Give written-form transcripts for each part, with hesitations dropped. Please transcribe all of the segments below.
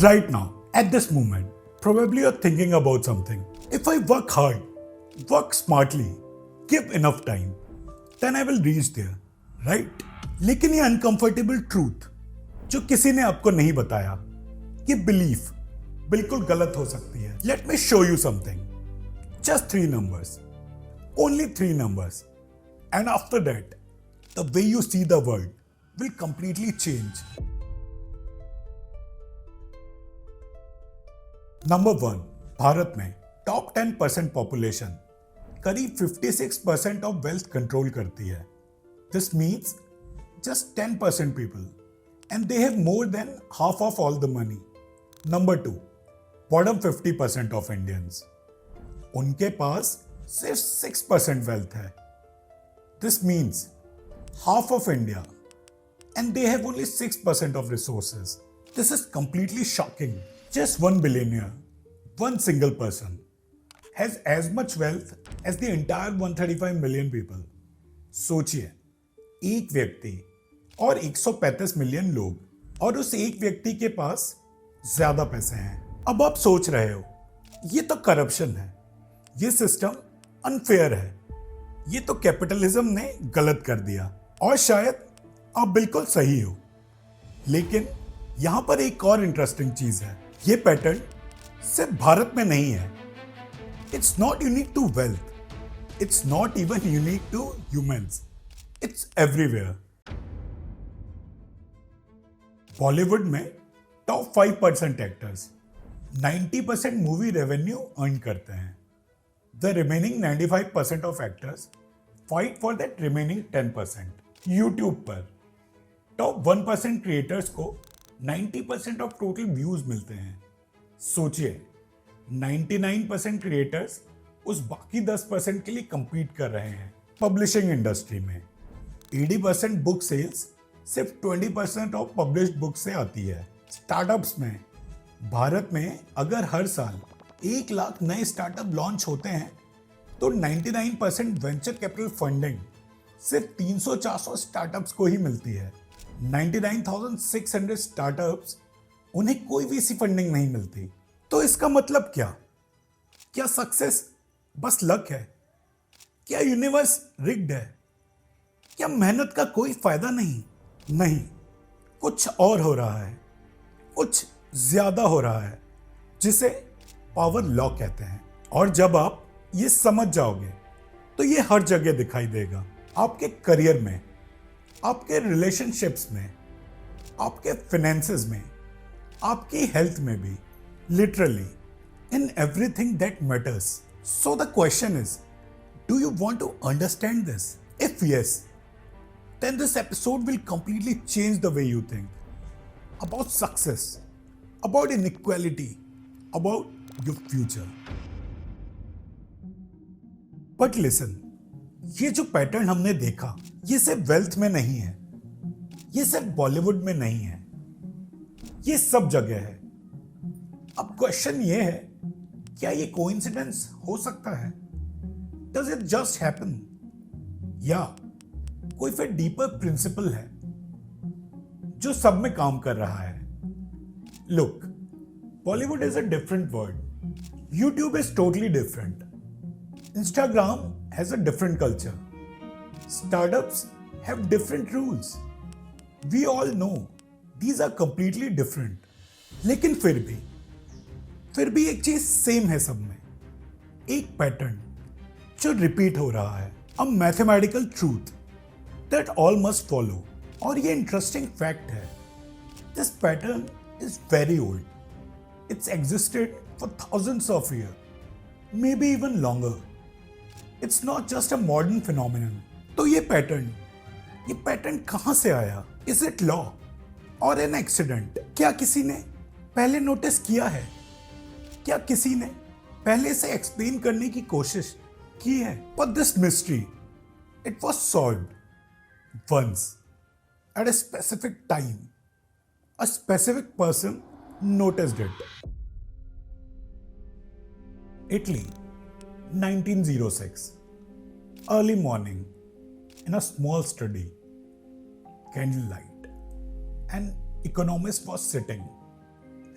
Right now, at this moment, probably you're thinking about something. If I work hard, work smartly, give enough time, then I will reach there, right? लेकिन ये uncomfortable truth जो किसी ने आपको नहीं बताया कि बिलीफ बिल्कुल गलत हो सकती है. Let me show you something. Just 3 numbers. Only 3 numbers. And after that, the way you see the world will completely change. Number 1, Bharat में टॉप 10% पॉपुलेशन करीब 56% ऑफ वेल्थ कंट्रोल करती है. This means just 10% people and they have more than half of all the money. Number 2, bottom 50% of Indians, उनके पास सिर्फ 6% wealth है. This means half of India and they have only 6% of resources. This is completely shocking. Just one billionaire, one single person, has as much wealth as the entire 135 million people. सोचिए, एक व्यक्ति और 135 million लोग और उस एक व्यक्ति के पास ज्यादा पैसे हैं. अब आप सोच रहे हो, ये तो करप्शन है, ये सिस्टम अनफेयर है, ये तो कैपिटलिज्म ने गलत कर दिया. और शायद आप बिल्कुल सही हो, लेकिन यहां पर एक और इंटरेस्टिंग चीज है. ये पैटर्न सिर्फ भारत में नहीं है. It's not unique to wealth, it's not even unique to humans, it's everywhere. Bollywood में top 5% actors 90% movie revenue earn करते हैं. The remaining 95% of actors fight for that remaining 10%. YouTube पर टॉप 1% क्रिएटर्स को 90% ऑफ टोटल व्यूज मिलते हैं. सोचिए, 99% creators उस बाकी 10% के लिए compete कर रहे हैं. पब्लिशिंग इंडस्ट्री में 80% बुक सेल्स सिर्फ 20% ऑफ पब्लिश्ड बुक से आती है. स्टार्टअप्स में भारत में अगर हर साल 1 लाख नए स्टार्टअप लॉन्च होते हैं तो 99% वेंचर कैपिटल फंडिंग सिर्फ 300-400 स्टार्टअप्स को ही मिलती है. 99,600 स्टार्टअप्स, उन्हें कोई वीसी फंडिंग नहीं मिलती. तो इसका मतलब क्या? क्या सक्सेस बस लक है? क्या यूनिवर्स रिग्ड है? क्या मेहनत का कोई फायदा नहीं? नहीं, कुछ और हो रहा है, कुछ ज्यादा हो रहा है, जिसे पावर लॉ कहते हैं. और जब आप ये समझ जाओगे तो ये हर जगह दिखाई देगा. आपके करियर में, आपके रिलेशनशिप्स में, आपके फाइनेंसेस में, आपकी हेल्थ में भी, literally in everything that matters. So the question is, do you want to understand this? If yes, then this episode will completely change the way you think about success, about inequality, about your future. But listen, ये जो pattern हमने देखा, ये सिर्फ wealth में नहीं है, ये सिर्फ बॉलीवुड में नहीं है, ये सब जगह है. अब क्वेश्चन ये है, क्या ये कोइंसिडेंस हो सकता है? Does it just happen? या कोई फिर डीपर प्रिंसिपल है जो सब में काम कर रहा है? Look, Bollywood is a different world. YouTube is totally different. Instagram has a different culture. Startups have different rules. We all know these are completely different. लेकिन फिर भी एक चीज सेम है सब में. एक पैटर्न जो रिपीट हो रहा है. A mathematical truth that all must follow. और ये इंटरेस्टिंग फैक्ट है. This pattern is very old. It's existed for thousands of years, maybe even longer. It's not just a modern phenomenon. तो ये pattern कहां से आया? Is it law or an accident? क्या किसी ने पहले नोटिस किया है? क्या किसी ने पहले से एक्सप्लेन करने की कोशिश की है? But this mystery, it was solved once at a specific time. A specific person noticed it. Italy, 1906. Early morning, in a small study, candlelight. An economist was sitting,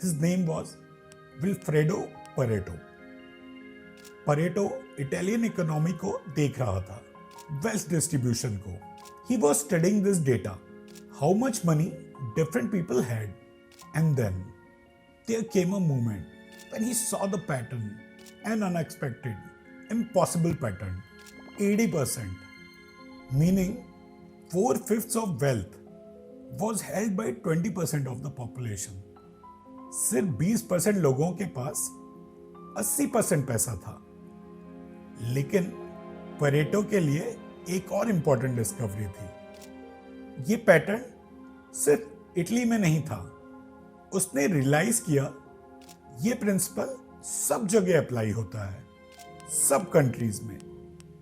His name was Vilfredo Pareto. Pareto Italian economy को देख रहा था, wealth distribution को. He was studying this data, how much money different people had. And then there came a moment when he saw the pattern, an unexpected, impossible pattern. 80%, meaning 4/5 of wealth was held by 20% of the population. सिर्फ 20% लोगों के पास 80% पैसा था. लेकिन Pareto के लिए एक और इंपॉर्टेंट डिस्कवरी थी. ये पैटर्न सिर्फ इटली में नहीं था. उसने रियलाइज किया ये प्रिंसिपल सब जगह अप्लाई होता है, सब कंट्रीज में,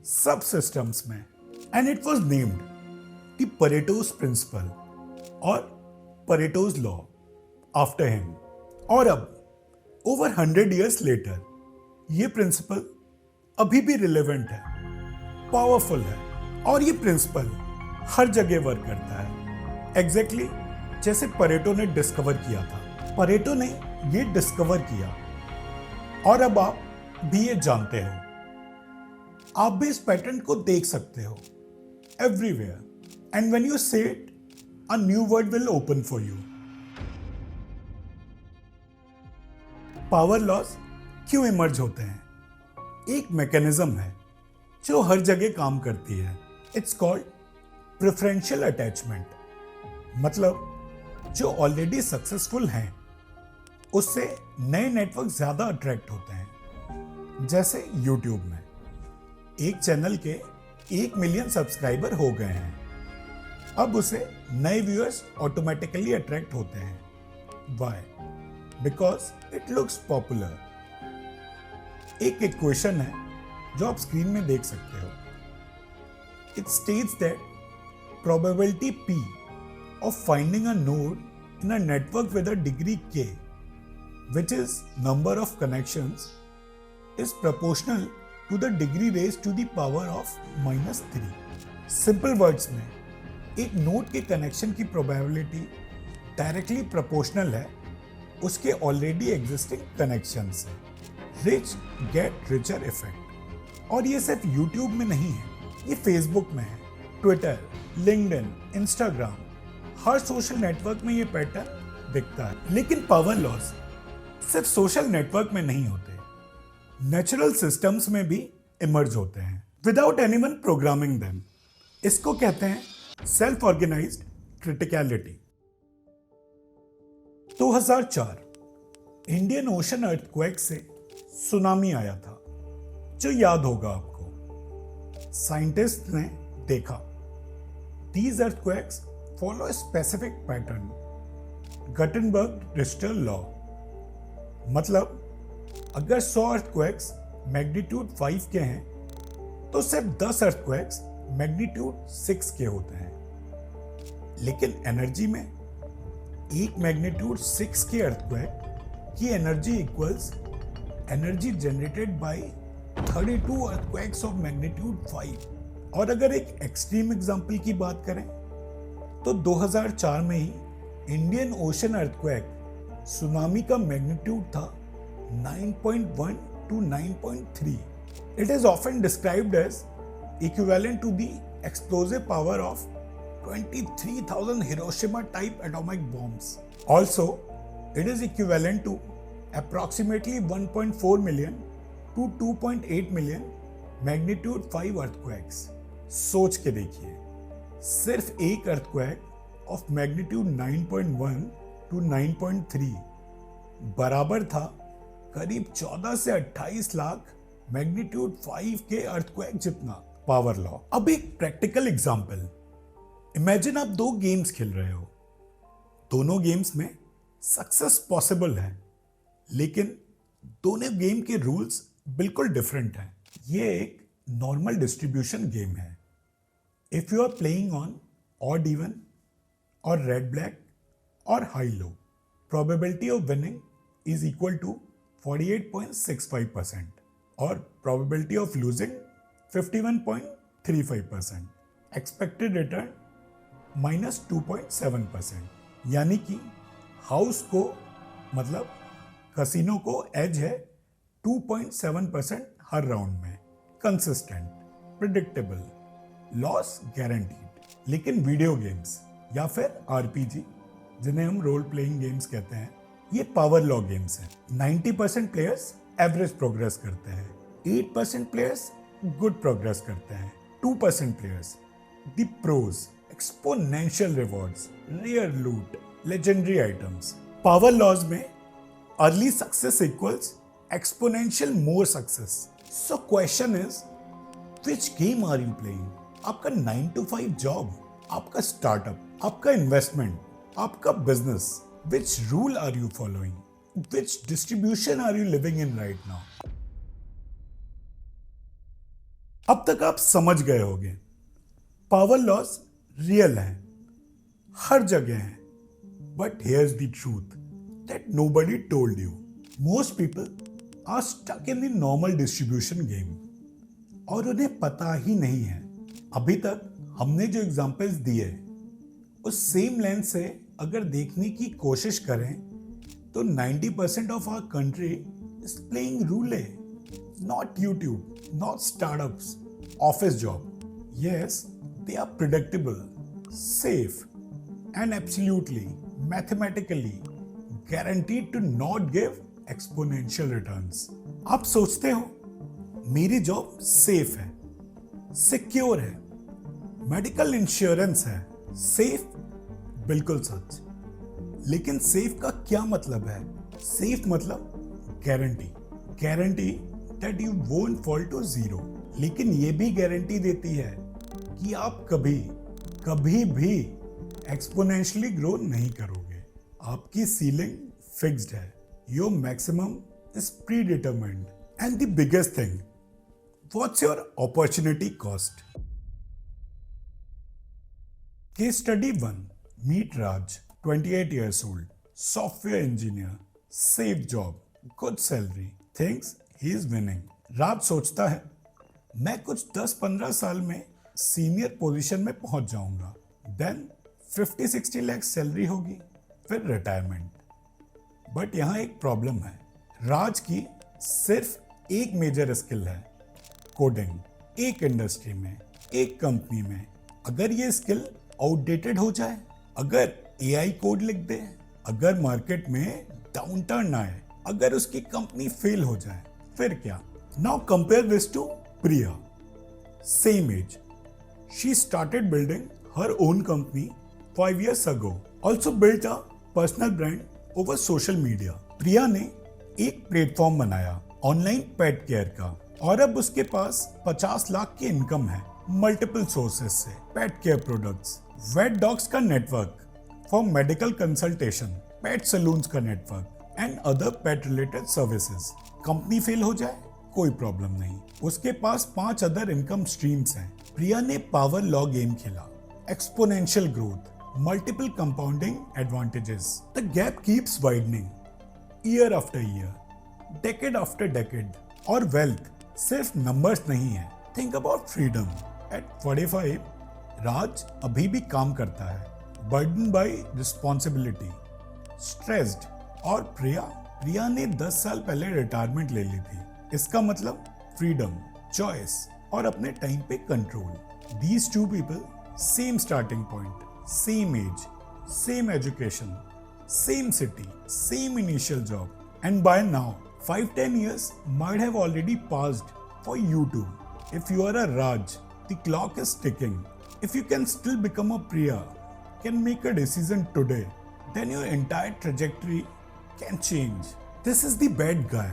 सब सिस्टम्स में. And it was named the Pareto's principle और परेटोज लॉ आफ्टर हिम. और अब ओवर 100 years लेटर ये प्रिंसिपल अभी भी रिलेवेंट है, पावरफुल है, और ये प्रिंसिपल हर जगह वर्क करता है. एग्जैक्टली जैसे परेटो ने डिस्कवर किया था. परेटो ने ये डिस्कवर किया और अब आप भी ये जानते हो. आप भी इस पैटर्न को देख सकते हो everywhere. And when you say it, a new word will open for you. Power laws क्यों इमर्ज होते हैं? एक मैकेनिज्म है जो हर जगह काम करती है. It's called preferential attachment. मतलब जो ऑलरेडी सक्सेसफुल हैं उससे नए नेटवर्क ज्यादा अट्रैक्ट होते हैं. जैसे यूट्यूब में एक चैनल के 1 मिलियन सब्सक्राइबर हो गए हैं, अब उसे नए व्यूअर्स ऑटोमेटिकली अट्रैक्ट होते हैं. Why? Because it looks popular. एक इक्वेशन है जो आप स्क्रीन में देख सकते हो. It states that probability P of finding a node in a network with a degree K, which is number of connections, is proportional to the degree raised to the power of -3. Simple words में एक node के connection की probability directly proportional है उसके already existing connection से. Rich get richer effect. और ये सिर्फ यूट्यूब में नहीं है, ये फेसबुक में है, ट्विटर, लिंक्डइन, इंस्टाग्राम, हर सोशल नेटवर्क में ये पैटर्न दिखता है. लेकिन पावर लॉज सिर्फ सोशल नेटवर्क में नहीं होते, नेचुरल सिस्टम्स में भी इमर्ज होते हैं विदाउट एनीवन प्रोग्रामिंग देम. इसको कहते हैं self organized criticality. 2004 Indian Ocean earthquake से सुनामी आया था, जो याद होगा आपको. साइंटिस्ट ने देखा these earthquakes follow a specific pattern, Gutenberg-Richter law. मतलब अगर 100 earthquakes मैग्नीट्यूड 5 के हैं तो सिर्फ 10 earthquakes मैग्नीट्यूड 6 के होते हैं. लेकिन एनर्जी में एक मैग्नीट्यूड 6 के earthquake की energy equals energy generated by 32 earthquakes of magnitude 5. और अगर एक एक्सट्रीम एग्जांपल की बात करें तो 2004 में ही इंडियन ओशन अर्थक्वेक सुनामी का मैग्नीट्यूड था 9.1 to 9.3. It is often described as equivalent to the explosive power of 23,000 Hiroshima type atomic bombs. Also, it is equivalent to approximately 1.4 million to 2.8 million magnitude 5 earthquakes. सोच के देखिए, सिर्फ एक earthquake of magnitude 9.1 to 9.3 बराबर था करीब 14 से 28 lakh magnitude 5 के earthquake जितना. Power law. अब एक प्रैक्टिकल एग्जांपल. इमेजिन आप 2 गेम्स खेल रहे हो. दोनों गेम्स में सक्सेस पॉसिबल है, लेकिन दोनों गेम के रूल्स बिल्कुल डिफरेंट हैं. ये एक नॉर्मल डिस्ट्रीब्यूशन गेम है. If you are playing on odd even और रेड ब्लैक और high low, probability of winning is equal to 48.65% और probability of losing 51.35%. Expected return -2.7%. यानी कि हाउस को मतलब कसिनो को एज है 2.7% हर राउंड में, कंसिस्टेंट, प्रिडिक्टेबल, लॉस गारंटीड। लेकिन वीडियो गेम्स या फिर आरपीजी, जिन्हें हम रोल प्लेइंग गेम्स कहते हैं, ये पावर लॉ गेम्स हैं। 90% प्लेयर्स एवरेज प्रोग्रेस करते हैं, 8% प्लेयर्स गुड प्रोग्रेस करते हैं, 2% players the pros, exponential rewards, rare loot, legendary items. Power laws में early success equals exponential more success. So question is, which game are you playing? आपका 9 to 5 job, आपका startup, आपका investment, आपका business, which rule are you following? Which distribution are you living in right now? अब तक आप समझ गए होंगे, पावर लॉस रियल है, हर जगह है, but here's the truth that nobody told you. Most people are stuck in the normal distribution game और उन्हें पता ही नहीं है। अभी तक हमने जो एग्जाम्पल्स दिए उस सेम लेंस से अगर देखने की कोशिश करें तो 90% of our country is playing roulette, not YouTube, not startups, office job. Yes, they are predictable, safe and absolutely mathematically guaranteed to not give exponential returns. आप सोचते हो मेरी जॉब सेफ है, सिक्योर है, मेडिकल इंश्योरेंस है, safe, बिल्कुल सच। लेकिन सेफ का क्या मतलब है? सेफ मतलब guarantee, guarantee that you won't fall to zero. लेकिन ये भी गारंटी देती है कि आप कभी भी एक्सपोनेंशियली ग्रो नहीं करोगे। आपकी सीलिंग फिक्स्ड है, your maximum is pre determined. And the biggest thing, what's your opportunity cost? Case study 1. Meet Raj, 28 years old, software engineer, safe job, good salary, thinks he is winning. राज सोचता है मैं कुछ 10-15 साल में senior position में पहुंच जाऊंगा, then 50-60 lakh salary होगी, फिर रिटायरमेंट। बट यहाँ एक प्रॉब्लम है, राज की सिर्फ एक मेजर स्किल है, कोडिंग। एक इंडस्ट्री में, एक कंपनी में अगर ये स्किल आउटडेटेड हो जाए, अगर एआई कोड लिख दे, अगर मार्केट में डाउनटर्न आए, अगर उसकी कंपनी फेल हो जाए, फिर क्या? Now compare this to Priya, same age, she started building her own company 5 years ago, also built a personal brand over social media. प्रिया ने एक प्लेटफॉर्म बनाया ऑनलाइन पेट केयर का और अब उसके पास 50 लाख की इनकम है मल्टीपल सोर्सेज से। Pet care products, vet dogs का network for medical consultation, pet salons का network and other pet related services. Company fail हो जाए कोई प्रॉब्लम नहीं, उसके पास 5 अदर इनकम स्ट्रीम्स हैं। प्रिया ने पावर लॉ गेम खेला, exponential growth, multiple compounding advantages. The gap keeps widening year after year, decade after decade. और वेल्थ सिर्फ नंबर्स नहीं है, थिंक अबाउट फ्रीडम। एट 45 राज अभी भी काम करता है, बर्डन बाय रिस्पॉन्सिबिलिटी, स्ट्रेस्ड। और प्रिया ने 10 साल पहले रिटायरमेंट ले ली थी। इसका मतलब फ्रीडम, चॉइस और अपने टाइम पे control. These two people, same starting point, same age, same education, same city, same initial job, and by now 5-10 years might have already passed for you too. If you are a Raj, the clock is ticking. If you can still become a Priya, can make a decision today, then your entire trajectory can change. This is the bad guy,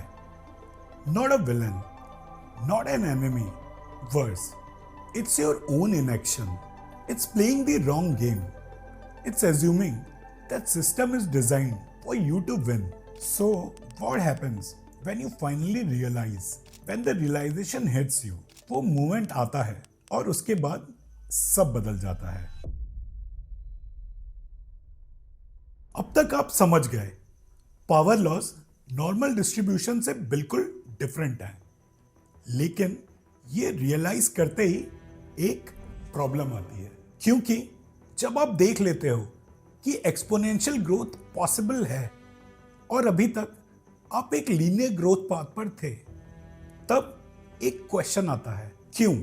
not a villain, not an enemy. Worse, it's your own inaction. It's playing the wrong game. It's assuming that system is designed for you to win. So, what happens when you finally realize? When the realization hits you, वो moment आता है और उसके बाद सब बदल जाता है। अब तक आप समझ गए, पावर लॉस नॉर्मल डिस्ट्रीब्यूशन से बिल्कुल डिफरेंट है। लेकिन ये रियलाइज करते ही एक प्रॉब्लम आती है, क्योंकि जब आप देख लेते हो कि एक्सपोनेंशियल ग्रोथ पॉसिबल है, और अभी तक आप एक लीनियर ग्रोथ पाथ पर थे, तब एक क्वेश्चन आता है, क्यों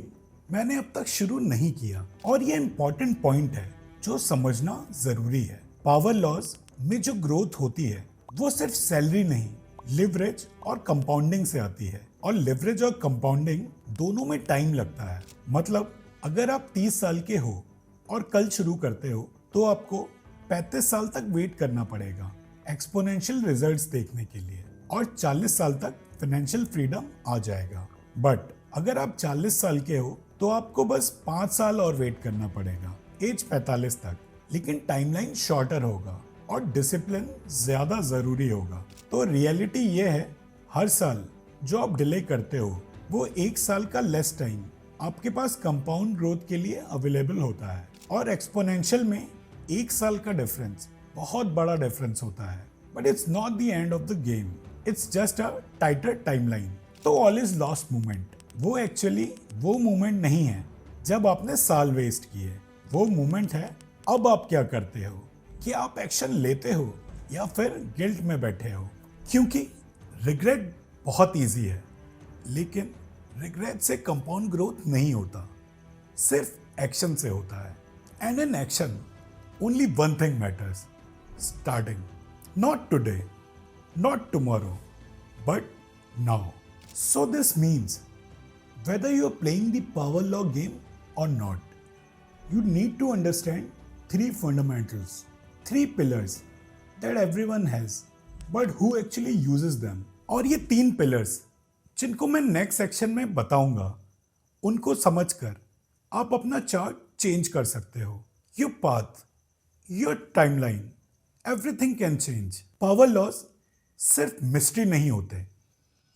मैंने अब तक शुरू नहीं किया? और ये इंपॉर्टेंट पॉइंट है जो समझना जरूरी है। पावर लॉज में जो ग्रोथ होती है वो सिर्फ सैलरी नहीं, लिवरेज और कंपाउंडिंग से आती है, और लिवरेज और कंपाउंडिंग दोनों में टाइम लगता है। मतलब अगर आप 30 साल के हो और कल शुरू करते हो तो आपको 35 साल तक वेट करना पड़ेगा एक्सपोनेंशियल रिजल्ट्स देखने के लिए, और 40 साल तक फाइनेंशियल फ्रीडम आ जाएगा। बट अगर आप 40 साल के हो तो आपको बस 5 साल और वेट करना पड़ेगा एज 45 तक, लेकिन टाइमलाइन शॉर्टर होगा और डिसिप्लिन ज्यादा जरूरी होगा। तो रियलिटी ये है, हर साल जो आप डिले करते हो वो 1 साल का लेस टाइम आपके पास कंपाउंड ग्रोथ के लिए अवेलेबल होता है, और एक्सपोनेंशियल में 1 साल का डिफरेंस बहुत बड़ा डिफरेंस होता है। But it's not the end of the game, it's just a tighter timeline. तो ऑल इज लॉस्ट मोमेंट वो एक्चुअली वो मोमेंट नहीं है जब आपने साल वेस्ट किए, वो मोमेंट है अब आप क्या करते हो, कि आप एक्शन लेते हो या फिर गिल्ट में बैठे हो। क्योंकि रिग्रेट बहुत इजी है, लेकिन रिग्रेट से कंपाउंड ग्रोथ नहीं होता, सिर्फ एक्शन से होता है। And in action only one thing matters, starting. Not today, not tomorrow, but now. So this means whether you are playing the power law game or not, you need to understand 3 fundamentals, 3 pillars that everyone has, but who actually uses them. और ये 3 pillars जिनको मैं next section में बताऊंगा, उनको समझकर आप अपना चार्ट चेंज कर सकते हो। Your path, your timeline, everything can change. Power laws सिर्फ मिस्ट्री नहीं होते,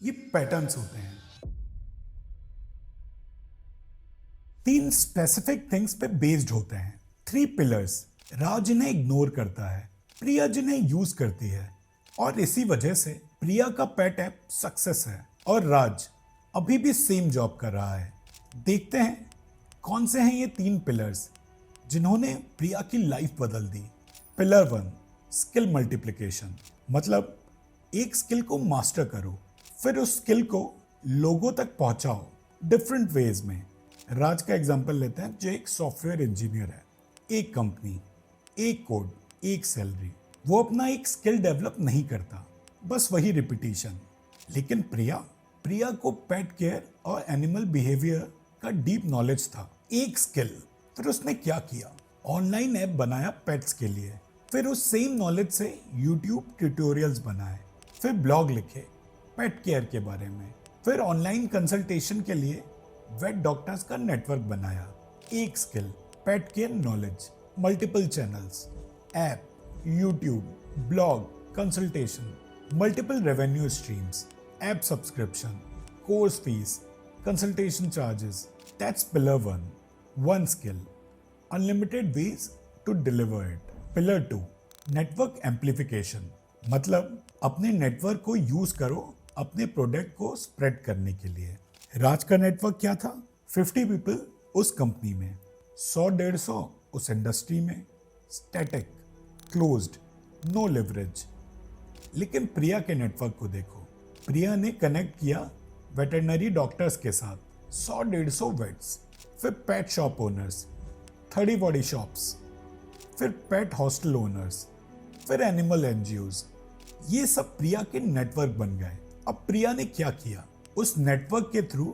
ये पैटर्न्स होते हैं। 3 स्पेसिफिक थिंग्स पे बेस्ड होते हैं। 3 पिलर्स। राज जिन्हें इग्नोर करता है, प्रिया जिन्हें यूज करती है, और इसी वजह से प्रिया का पेट ऐप सक्सेस है और राज अभी भी सेम जॉब कर रहा है। देखते हैं कौन से हैं ये 3 पिलर्स जिन्होंने प्रिया की लाइफ बदल दी। Pillar 1, skill multiplication. मतलब एक स्किल को मास्टर करो, फिर उस स्किल को लोगों तक पहुंचाओ डिफरेंट वेज में। राज का एग्जांपल लेते हैं, जो एक सॉफ्टवेयर इंजीनियर है, एक कंपनी, एक कोड, एक सैलरी। वो अपना एक स्किल डेवलप नहीं करता, बस वही रिपीटिशन। लेकिन प्रिया को पेट केयर और एनिमल बिहेवियर का डीप नॉलेज था, एक स्किल। फिर उसने क्या किया, ऑनलाइन ऐप बनाया पेट्स के लिए, फिर उस सेम नॉलेज से यूट्यूब ट्यूटोरियल्स बनाए, फिर ब्लॉग लिखे पेट केयर के बारे में, फिर ऑनलाइन कंसल्टेशन के लिए वेट डॉक्टर्स का नेटवर्क बनाया। एक skill, pet care knowledge, multiple channels, app, YouTube, blog, consultation, multiple revenue streams, app subscription, course fees, consultation charges. That's pillar 1, one skill, unlimited ways to deliver it. Pillar 2, network amplification. मतलब अपने network को use करो अपने product को spread करने के लिए। राज का नेटवर्क क्या था? 50 पीपल उस कंपनी में, 100-150 उस इंडस्ट्री में, स्टैटिक, क्लोज्ड, नो लिवरेज। लेकिन प्रिया के नेटवर्क को देखो, प्रिया ने कनेक्ट किया वेटरनरी डॉक्टर्स के साथ, 100-150 वेट्स, फिर पेट शॉप ओनर्स, 30-40 शॉप्स, फिर पेट हॉस्टल ओनर्स, फिर एनिमल एनजीओज। ये सब प्रिया के नेटवर्क बन गए। अब प्रिया ने क्या किया, उस नेटवर्क के थ्रू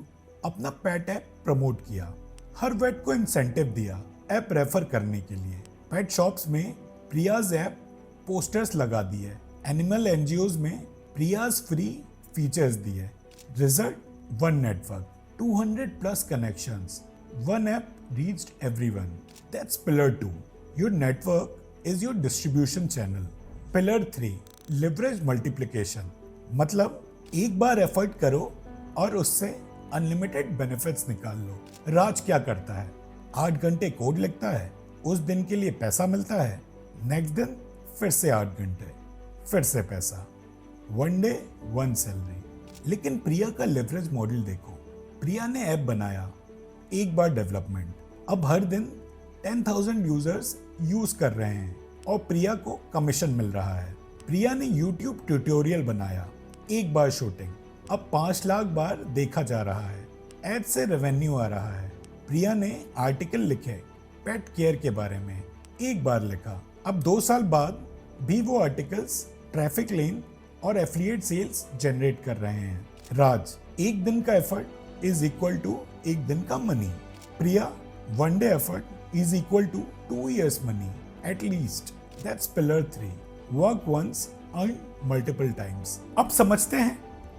अपना पेट ऐप प्रमोट किया, हर वेट को इंसेंटिव दिया ऐप रेफर करने के लिए। पेट शॉप्स में प्रियाज ऐप पोस्टर्स लगा दिए, एनिमल एनजीओज में प्रियाज फ्री फीचर्स दिए। Result, one network, 200+ connections, one app reached everyone. That's pillar 2, your network is your distribution channel. Pillar 3, leverage multiplication. मतलब एक बार एफर्ट करो और उससे अनलिमिटेड बेनिफिट्स निकाल लो। राज क्या करता है, 8 घंटे कोड लिखता है, उस दिन के लिए पैसा मिलता है, नेक्स्ट दिन फिर से 8 घंटे, फिर से पैसा, 1 डे 1 सैलरी। लेकिन प्रिया का लिवरेज मॉडल देखो, प्रिया ने ऐप बनाया, एक बार डेवलपमेंट, अब हर दिन 10,000 यूजर्स यूज कर रहे हैं और प्रिया को कमीशन मिल रहा है। प्रिया ने YouTube ट्यूटोरियल बनाया, एक बार शूटिंग, अब 5 लाख बार देखा जा रहा है, एड से रेवेन्यू आ रहा है। प्रिया ने आर्टिकल लिखे पेट केयर के बारे में, एक बार लिखा, अब 2 साल बाद भी वो आर्टिकल्स ट्रैफिक लेन और एफिलिएट सेल्स जनरेट कर रहे हैं। राज, एक दिन का एफर्ट इज इक्वल टू एक दिन का money. Priya, one day effort is equal to 2 years money at least. That's pillar 3, work once earn multiple times. अब समझते हैं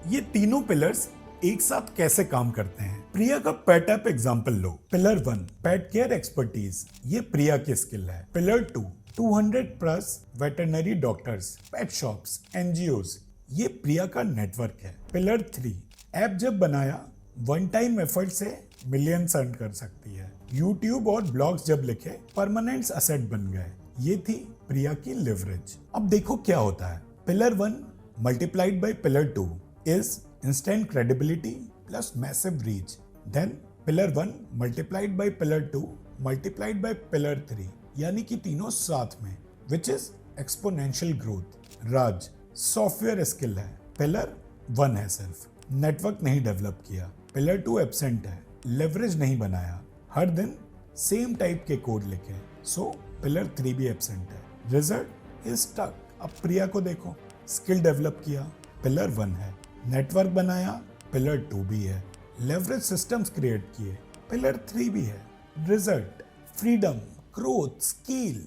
ये तीनों पिलर्स एक साथ कैसे काम करते हैं। प्रिया का पेट ऐप एग्जांपल लो। पिलर 1, पेट केयर एक्सपर्टीज, ये प्रिया की स्किल है। पिलर 2, 200 प्लस वेटरनरी डॉक्टर्स, पेट शॉप्स, एनजीओज, ये प्रिया का नेटवर्क है। पिलर 3, ऐप जब बनाया वन टाइम एफर्ट से मिलियंस अर्न कर सकती है। यूट्यूब और ब्लॉग्स जब लिखे परमानेंट असेट बन गए। ये थी प्रिया की लिवरेज। अब देखो क्या होता है। Pillar 1 multiplied by pillar 2 is instant credibility plus massive reach. Then pillar 1 multiplied by pillar 2 multiplied by pillar 3, यानी कि तीनों साथ में, which is exponential growth. Raj, software skill है, पिलर 1 है सिर्फ, नेटवर्क नहीं डेवलप किया। पिलर 2 एब्सेंट है, लेवरेज नहीं बनाया, हर दिन सेम टाइप के कोड लिखे, सो पिलर 3 भी एब्सेंट है। Result is stuck. अब प्रिया को देखो, स्किल डेवलप किया, पिलर 1 है, नेटवर्क बनाया, पिलर 2 भी है, लेवरेज सिस्टम्स क्रिएट किए, पिलर 3 भी है। Result, freedom, growth, skill,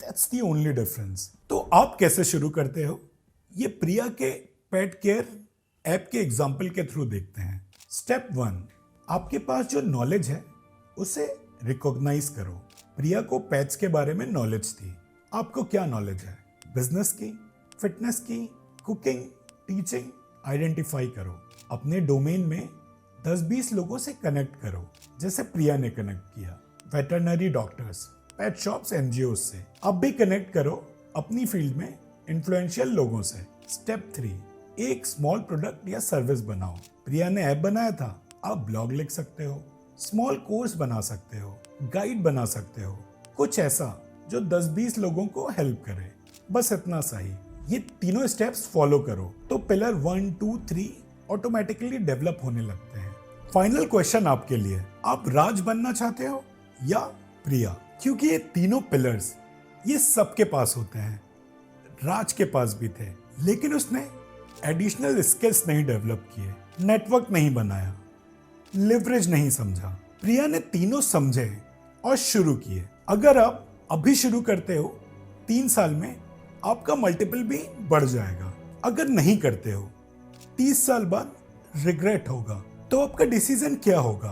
that's the only difference. तो आप कैसे शुरू करते हो, ये प्रिया के पेट केयर ऐप के एग्जाम्पल के थ्रू देखते हैं। स्टेप 1, आपके पास जो नॉलेज है उसे रिकॉग्नाइज करो। प्रिया को पेट्स के बारे में नॉलेज थी, आपको क्या नॉलेज है? बिजनेस की, फिटनेस की, कुकिंग, टीचिंग, आइडेंटिफाई करो। अपने डोमेन में 10-20 लोगों से कनेक्ट करो, जैसे प्रिया ने कनेक्ट किया। वेटरनरी डॉक्टर्स, पेट शॉप्स, एनजीओ से। अब भी कनेक्ट करो अपनी फील्ड में इन्फ्लुएंशियल लोगों से। स्टेप 3, एक स्मॉल प्रोडक्ट या सर्विस बनाओ। प्रिया ने ऐप बनाया था, आप ब्लॉग लिख सकते हो, स्मॉल कोर्स बना सकते हो, गाइड बना सकते हो, कुछ ऐसा जो 10-20 लोगों को हेल्प करे, बस इतना सही। ये तीनों स्टेप्स फॉलो करो तो पिलर 1, 2, 3 ऑटोमेटिकली डेवलप होने लगते हैं। फाइनल क्वेश्चन आपके लिए, आप राज बनना चाहते हो या प्रिया? क्योंकि ये तीनों पिलर्स ये सबके पास होते हैं। राज के पास भी थे, लेकिन उसने एडिशनल स्किल्स नहीं डेवलप किए, नेटवर्क नहीं बनाया, लिवरेज नहीं समझा। प्रिया ने तीनों समझे और शुरू किए। अगर आप अभी शुरू करते हो, 3 साल में आपका मल्टीपल भी बढ़ जाएगा। अगर नहीं करते हो, 30 साल बाद रिग्रेट होगा। तो आपका डिसीजन क्या होगा?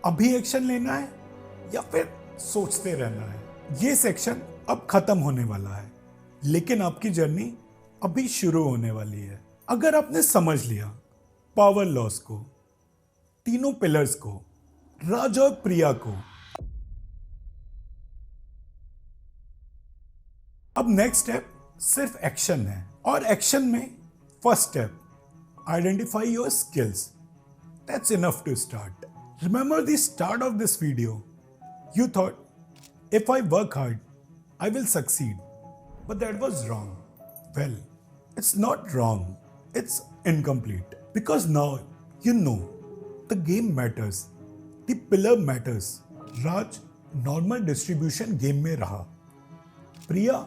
अभी एक्शन लेना है या फिर सोचते रहना है? ये सेक्शन अब खत्म होने वाला है, लेकिन आपकी जर्नी अभी शुरू होने वाली है। अगर आपने समझ लिया पावर लॉस को, तीनों पिलर्स को, राज और प्रिया को, अब नेक्स्ट स्टेप सिर्फ एक्शन है। और एक्शन में first step, identify your skills. That's enough to start. Remember the start of this video, you thought if I work hard I will succeed, but that was wrong. Well, it's not wrong, it's incomplete, because now you know the game matters, the pillar matters. Raj normal distribution game में रहा, Priya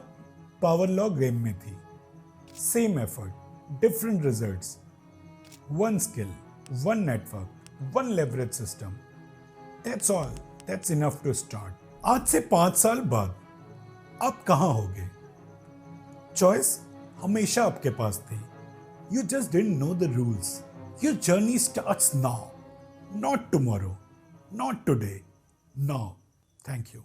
power law game में थी। Same effort, different results, one skill, one network, one leverage system. That's all, that's enough to start. आज से 5 साल बाद आप कहाँ होगे? चॉइस हमेशा आपके पास थी, you just didn't know the rules. Your journey starts now, not tomorrow, not today, now. Thank you.